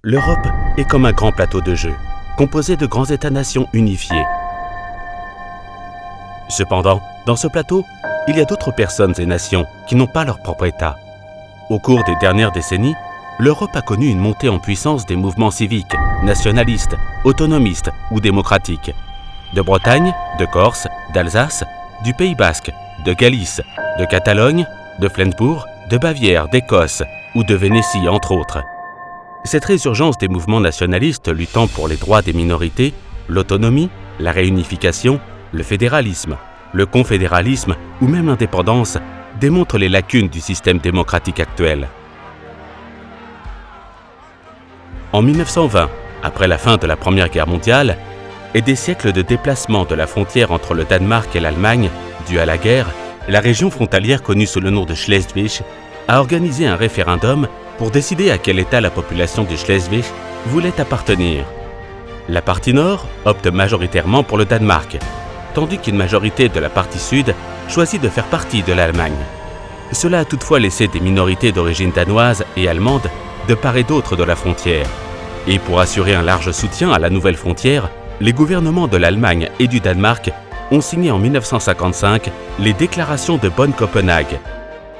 L'Europe est comme un grand plateau de jeu, composé de grands États-nations unifiés. Cependant, dans ce plateau, il y a d'autres personnes et nations qui n'ont pas leur propre État. Au cours des dernières décennies, l'Europe a connu une montée en puissance des mouvements civiques, nationalistes, autonomistes ou démocratiques. De Bretagne, de Corse, d'Alsace, du Pays basque, de Galice, de Catalogne, de Flensbourg, de Bavière, d'Écosse ou de Vénétie, entre autres. Cette résurgence des mouvements nationalistes luttant pour les droits des minorités, l'autonomie, la réunification, le fédéralisme, le confédéralisme ou même l'indépendance démontre les lacunes du système démocratique actuel. En 1920, après la fin de la Première Guerre mondiale et des siècles de déplacement de la frontière entre le Danemark et l'Allemagne dû à la guerre, la région frontalière connue sous le nom de Schleswig a organisé un référendum pour décider à quel État la population du Schleswig voulait appartenir. La partie nord opte majoritairement pour le Danemark, tandis qu'une majorité de la partie sud choisit de faire partie de l'Allemagne. Cela a toutefois laissé des minorités d'origine danoise et allemande de part et d'autre de la frontière. Et pour assurer un large soutien à la nouvelle frontière, les gouvernements de l'Allemagne et du Danemark ont signé en 1955 les déclarations de Bonn-Copenhague,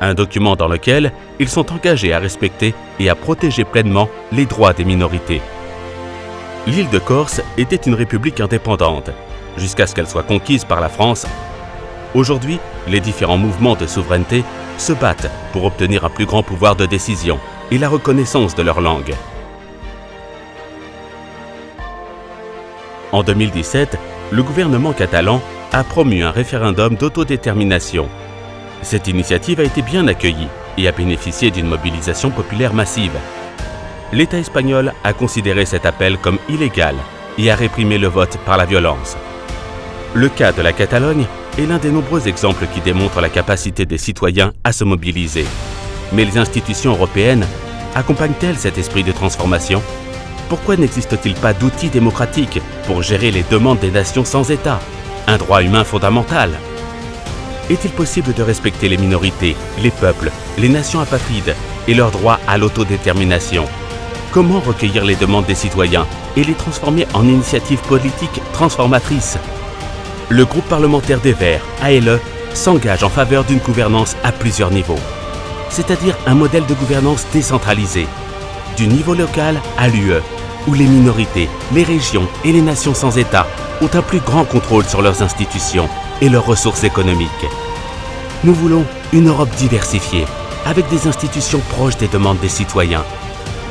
un document dans lequel ils sont engagés à respecter et à protéger pleinement les droits des minorités. L'île de Corse était une république indépendante, jusqu'à ce qu'elle soit conquise par la France. Aujourd'hui, les différents mouvements de souveraineté se battent pour obtenir un plus grand pouvoir de décision et la reconnaissance de leur langue. En 2017, le gouvernement catalan a promu un référendum d'autodétermination. Cette initiative a été bien accueillie et a bénéficié d'une mobilisation populaire massive. L'État espagnol a considéré cet appel comme illégal et a réprimé le vote par la violence. Le cas de la Catalogne est l'un des nombreux exemples qui démontrent la capacité des citoyens à se mobiliser. Mais les institutions européennes accompagnent-elles cet esprit de transformation ? Pourquoi n'existe-t-il pas d'outils démocratiques pour gérer les demandes des nations sans État, un droit humain fondamental ? Est-il possible de respecter les minorités, les peuples, les nations apatrides et leur droit à l'autodétermination ? Comment recueillir les demandes des citoyens et les transformer en initiatives politiques transformatrices ? Le groupe parlementaire des Verts, ALE, s'engage en faveur d'une gouvernance à plusieurs niveaux, c'est-à-dire un modèle de gouvernance décentralisé, du niveau local à l'UE, où les minorités, les régions et les nations sans État ont un plus grand contrôle sur leurs institutions et leurs ressources économiques. Nous voulons une Europe diversifiée, avec des institutions proches des demandes des citoyens.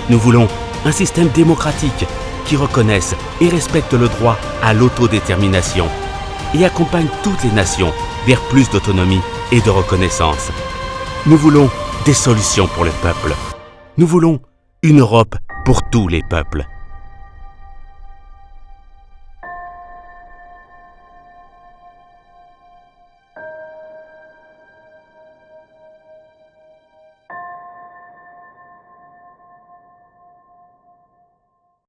Nous voulons un système démocratique qui reconnaisse et respecte le droit à l'autodétermination et accompagne toutes les nations vers plus d'autonomie et de reconnaissance. Nous voulons des solutions pour le peuple. Nous voulons une Europe pour tous les peuples.